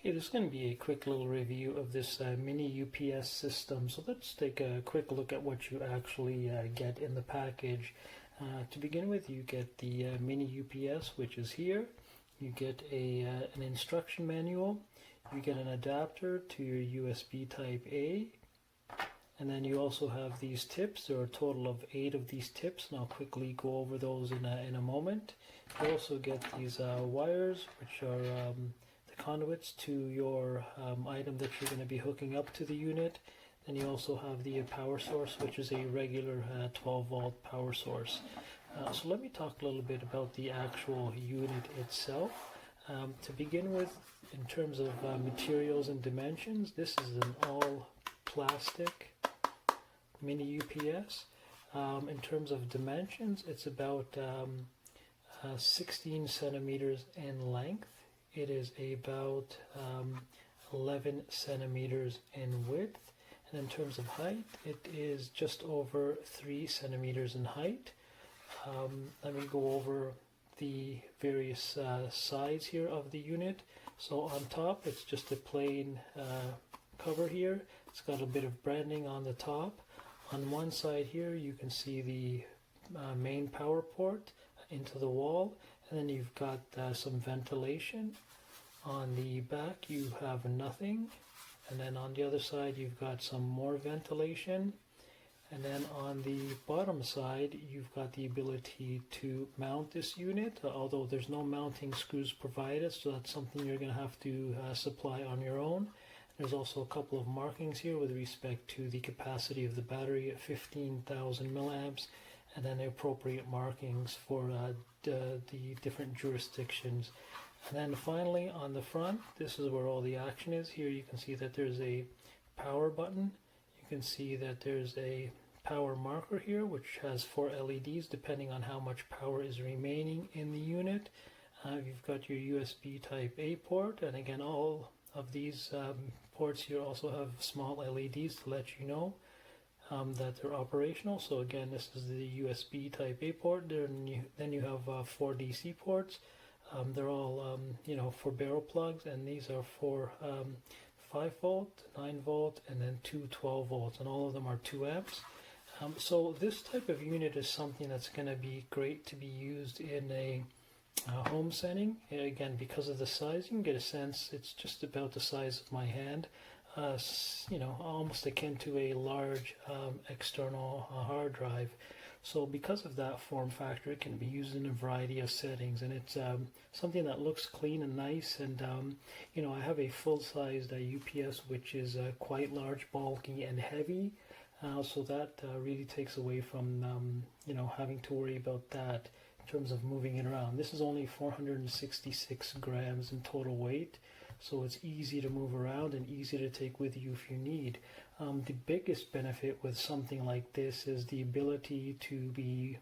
Okay, this is going to be a quick little review of this mini UPS system. So let's take a quick look at what you actually get in the package. To begin with, you get the mini UPS, which is here. You get an instruction manual. You get an adapter to your USB type A. And then you also have these tips. There are a total of 8 of these tips, and I'll quickly go over those in a moment. You also get these wires, which are the conduits to your item that you're going to be hooking up to the unit. Then you also have the power source, which is a regular 12-volt power source. So let me talk a little bit about the actual unit itself. To begin with, in terms of materials and dimensions, this is an all plastic mini UPS. In terms of dimensions, it's about 16 centimeters in length. It is about 11 centimeters in width. And in terms of height, it is just over 3 centimeters in height. Let me go over the various sides here of the unit. So on top, it's just a plain cover here. It's got a bit of branding on the top. On one side here, you can see the main power port into the wall, and then you've got some ventilation. On the back, you have nothing, and then on the other side, you've got some more ventilation. And then on the bottom side, you've got the ability to mount this unit, although there's no mounting screws provided, so that's something you're going to have to supply on your own. There's also a couple of markings here with respect to the capacity of the battery at 15,000 milliamps, and then the appropriate markings for the different jurisdictions. And then finally on the front, this is where all the action is. Here you can see that there's a power button. You can see that there's a power marker here, which has 4 LEDs depending on how much power is remaining in the unit. You've got your USB type A port, and again, all of these ports here also have small LEDs to let you know that they're operational. So again, this is the USB type A port. Then you have 4 DC ports. They're all for barrel plugs, and these are for 5 volt, 9 volt, and then 2 12 volts, and all of them are 2 amps. So this type of unit is something that's going to be great to be used in a home setting. Again, because of the size, you can get a sense it's just about the size of my hand, almost akin to a large external hard drive. So because of that form factor, it can be used in a variety of settings, and it's something that looks clean and nice. And I have a full-sized UPS, which is quite large, bulky, and heavy. So that really takes away from having to worry about that in terms of moving it around. This is only 466 grams in total weight, so it's easy to move around and easy to take with you if you need. The biggest benefit with something like this is the ability to be,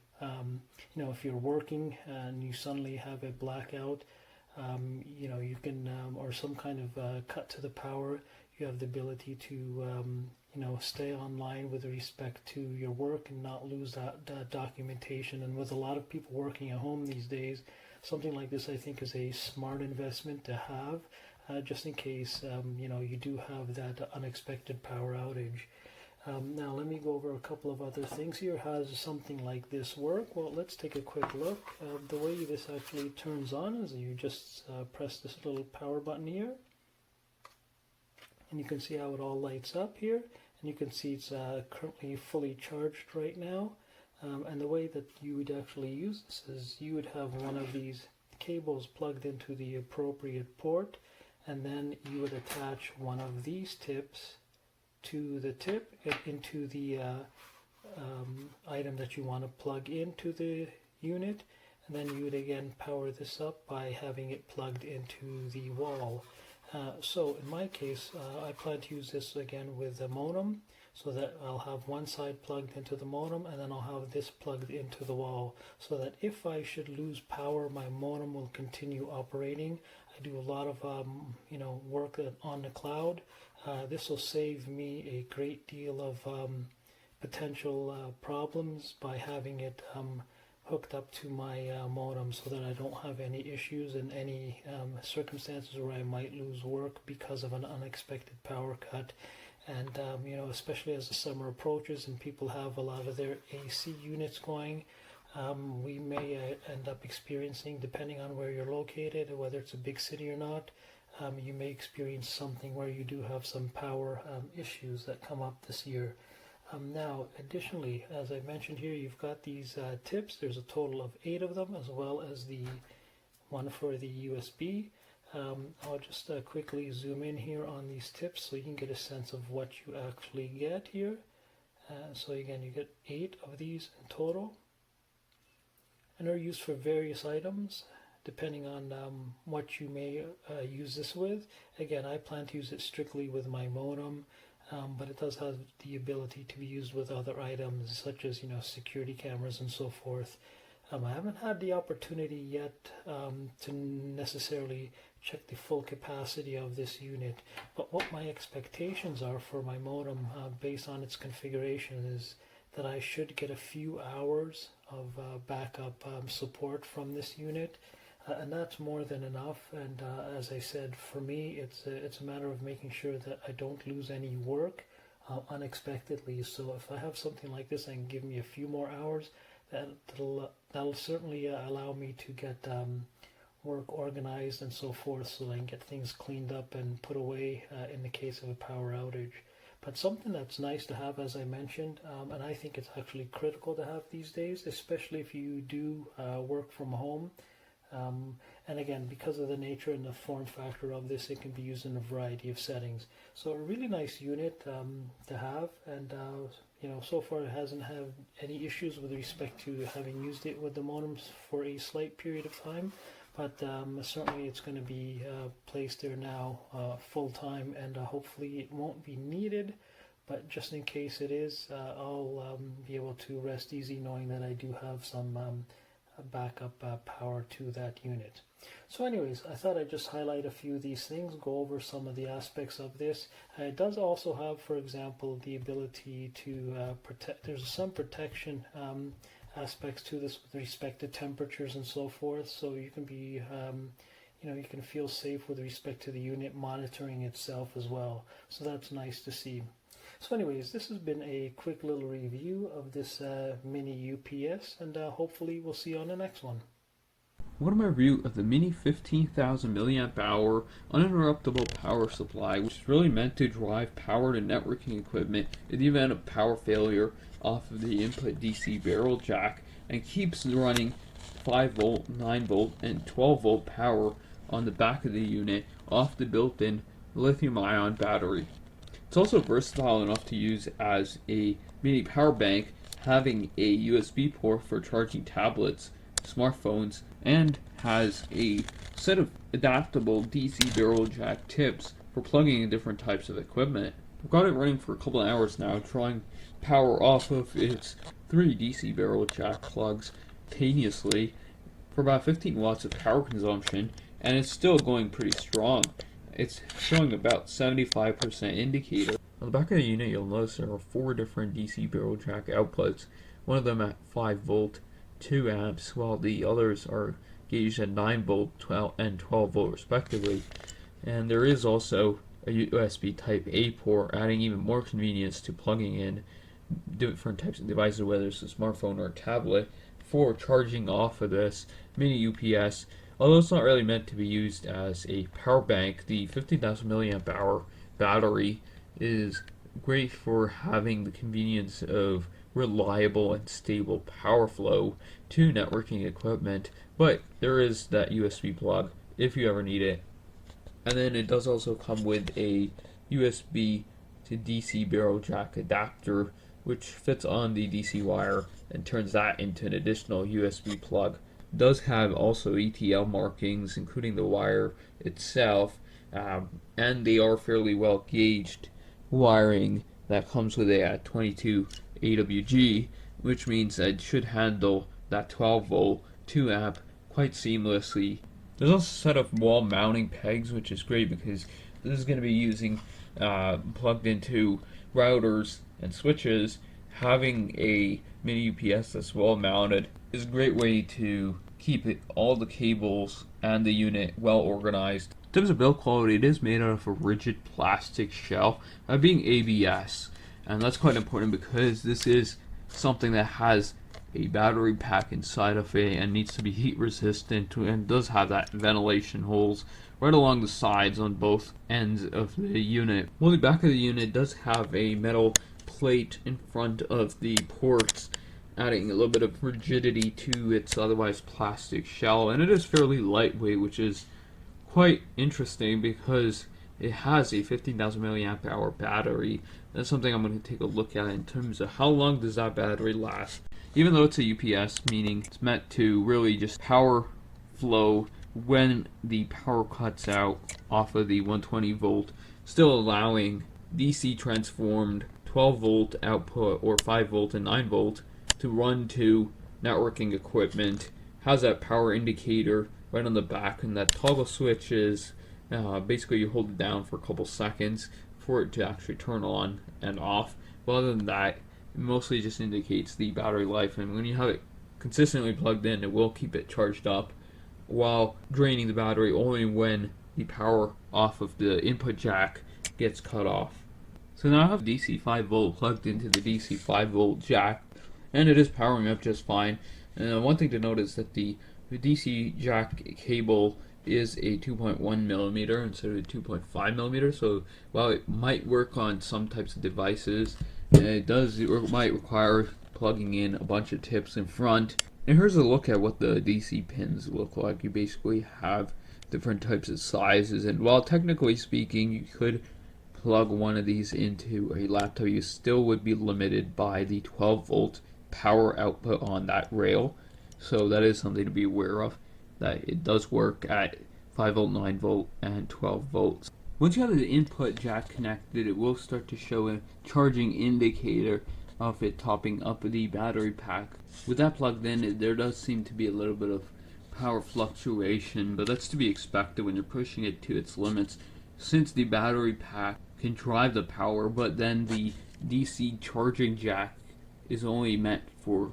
if you're working and you suddenly have a blackout, you can, or some kind of cut to the power, you have the ability to, stay online with respect to your work and not lose that documentation. And with a lot of people working at home these days, something like this I think is a smart investment to have, just in case you do have that unexpected power outage. Now let me go over a couple of other things here. How does something like this work? Well, let's take a quick look. The way this actually turns on is you just press this little power button here, and you can see how it all lights up here, and you can see it's currently fully charged right now. And the way that you would actually use this is you would have one of these cables plugged into the appropriate port, and then you would attach one of these tips to the tip into the item that you want to plug into the unit, and then you would again power this up by having it plugged into the wall. So in my case, I plan to use this again with the modem, so that I'll have one side plugged into the modem, and then I'll have this plugged into the wall, so that if I should lose power, my modem will continue operating. I do a lot of work on the cloud. This will save me a great deal of potential problems by having it hooked up to my modem so that I don't have any issues in any circumstances where I might lose work because of an unexpected power cut. And especially as the summer approaches and people have a lot of their AC units going, we may end up experiencing, depending on where you're located, whether it's a big city or not, you may experience something where you do have some power issues that come up this year. Now, additionally, as I mentioned here, you've got these tips. There's a total of 8 of them, as well as the one for the USB. I'll just quickly zoom in here on these tips so you can get a sense of what you actually get here. So again, you get 8 of these in total, and they're used for various items depending on what you may use this with. Again, I plan to use it strictly with my modem. But it does have the ability to be used with other items such as security cameras and so forth. I haven't had the opportunity yet to necessarily check the full capacity of this unit, but what my expectations are for my modem based on its configuration is that I should get a few hours of backup support from this unit. And that's more than enough. And as I said, for me, it's a matter of making sure that I don't lose any work unexpectedly. So if I have something like this and give me a few more hours, that'll certainly allow me to get work organized and so forth, so I can get things cleaned up and put away in the case of a power outage. But something that's nice to have, as I mentioned, and I think it's actually critical to have these days, especially if you do work from home. And again, because of the nature and the form factor of this, it can be used in a variety of settings. So a really nice unit to have, and so far it hasn't had any issues with respect to having used it with the modems for a slight period of time. But certainly it's going to be placed there now full time, and hopefully it won't be needed. But just in case it is, I'll be able to rest easy knowing that I do have some backup power to that unit. So anyways, I thought I'd just highlight a few of these things, go over some of the aspects of this. It does also have, for example, the ability to protect. There's some protection aspects to this with respect to temperatures and so forth, so you can be you can feel safe with respect to the unit monitoring itself as well. So that's nice to see. So anyways, this has been a quick little review of this mini UPS, and hopefully we'll see you on the next one. What about my review of the mini 15,000 milliamp hour uninterruptible power supply, which is really meant to drive power to networking equipment in the event of power failure off of the input DC barrel jack, and keeps running 5 volt, 9 volt, and 12 volt power on the back of the unit off the built-in lithium-ion battery. It's also versatile enough to use as a mini power bank, having a USB port for charging tablets, smartphones, and has a set of adaptable DC barrel jack tips for plugging in different types of equipment. I've got it running for a couple of hours now, drawing power off of its 3 DC barrel jack plugs simultaneously for about 15 watts of power consumption, and it's still going pretty strong. It's showing about 75% indicator. On the back of the unit, you'll notice there are 4 different DC barrel jack outputs, one of them at 5 volt, 2 amps, while the others are gauged at 9 volt, 12 and 12 volt respectively. And there is also a USB type A port, adding even more convenience to plugging in different types of devices, whether it's a smartphone or a tablet, for charging off of this mini UPS. Although it's not really meant to be used as a power bank, the 50,000 milliamp hour battery is great for having the convenience of reliable and stable power flow to networking equipment, but there is that USB plug if you ever need it. And then it does also come with a USB to DC barrel jack adapter, which fits on the DC wire and turns that into an additional USB plug. It does have also ETL markings, including the wire itself, and they are fairly well gauged wiring that comes with a 22 AWG, which means that it should handle that 12 volt 2 amp quite seamlessly. There's also a set of wall mounting pegs, which is great because this is going to be using plugged into routers and switches, having a mini UPS that's well mounted is a great way to keep all the cables and the unit well organized. In terms of build quality, it is made out of a rigid plastic shell, being ABS, and that's quite important because this is something that has a battery pack inside of it and needs to be heat resistant and does have that ventilation holes right along the sides on both ends of the unit. Well, the back of the unit does have a metal plate in front of the ports, adding a little bit of rigidity to its otherwise plastic shell, and it is fairly lightweight, which is quite interesting because it has a 15,000 milliamp hour battery. That's something I'm going to take a look at in terms of how long does that battery last. Even though it's a UPS, meaning it's meant to really just power flow when the power cuts out off of the 120 volt, still allowing DC transformed 12 volt output or 5 volt and 9 volt to run to networking equipment. Has that power indicator right on the back, and that toggle switch is basically you hold it down for a couple seconds for it to actually turn on and off. But other than that, it mostly just indicates the battery life, and when you have it consistently plugged in, it will keep it charged up while draining the battery only when the power off of the input jack gets cut off. So now I have DC 5 volt plugged into the DC 5 volt jack, and it is powering up just fine. And one thing to note is that the DC jack cable is a 2.1 millimeter instead of a 2.5 millimeter. So while it might work on some types of devices, it might require plugging in a bunch of tips in front. And here's a look at what the DC pins look like. You basically have different types of sizes, and while technically speaking you could plug one of these into a laptop, you still would be limited by the 12 volt power output on that rail. So that is something to be aware of, that it does work at 5 volt, 9 volt, and 12 volts. Once you have the input jack connected, it will start to show a charging indicator of it topping up the battery pack. With that plugged in, there does seem to be a little bit of power fluctuation, but that's to be expected when you're pushing it to its limits, since the battery pack can drive the power, but then the DC charging jack is only meant for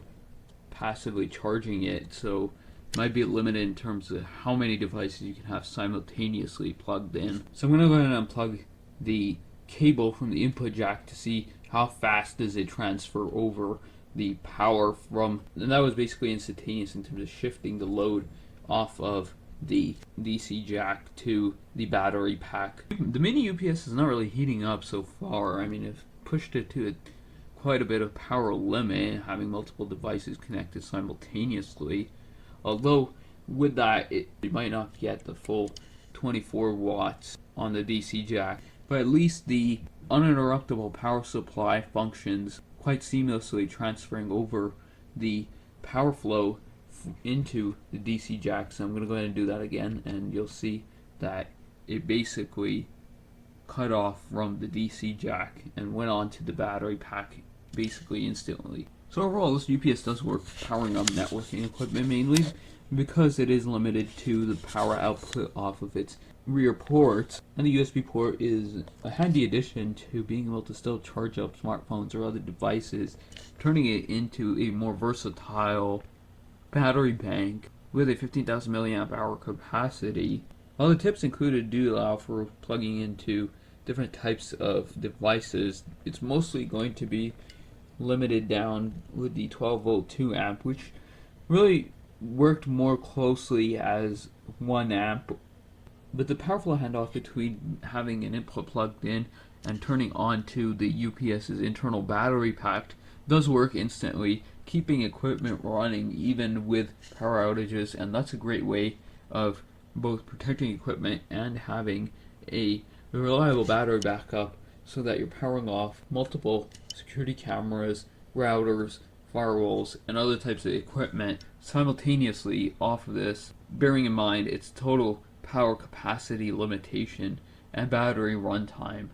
passively charging it, so it might be limited in terms of how many devices you can have simultaneously plugged in. So I'm going to go ahead and unplug the cable from the input jack to see how fast does it transfer over the power from, and that was basically instantaneous in terms of shifting the load off of the DC jack to the battery pack. The mini UPS is not really heating up so far. I mean, I've pushed it to quite a bit of power limit, having multiple devices connected simultaneously. Although with that, it might not get the full 24 watts on the DC jack, but at least the uninterruptible power supply functions quite seamlessly, transferring over the power flow into the DC jack. So I'm going to go ahead and do that again, and you'll see that it basically cut off from the DC jack and went on to the battery pack basically instantly. So overall, this UPS does work powering up networking equipment, mainly because it is limited to the power output off of its rear ports, and the USB port is a handy addition to being able to still charge up smartphones or other devices, turning it into a more versatile battery bank with a 15,000 milliamp hour capacity. While the tips included do allow for plugging into different types of devices, it's mostly going to be limited down with the 12 volt 2 amp, which really worked more closely as 1 amp. But the powerful handoff between having an input plugged in and turning on to the UPS's internal battery pack does work instantly, keeping equipment running even with power outages, and that's a great way of both protecting equipment and having a reliable battery backup so that you're powering off multiple security cameras, routers, firewalls, and other types of equipment simultaneously off of this, bearing in mind its total power capacity limitation and battery runtime.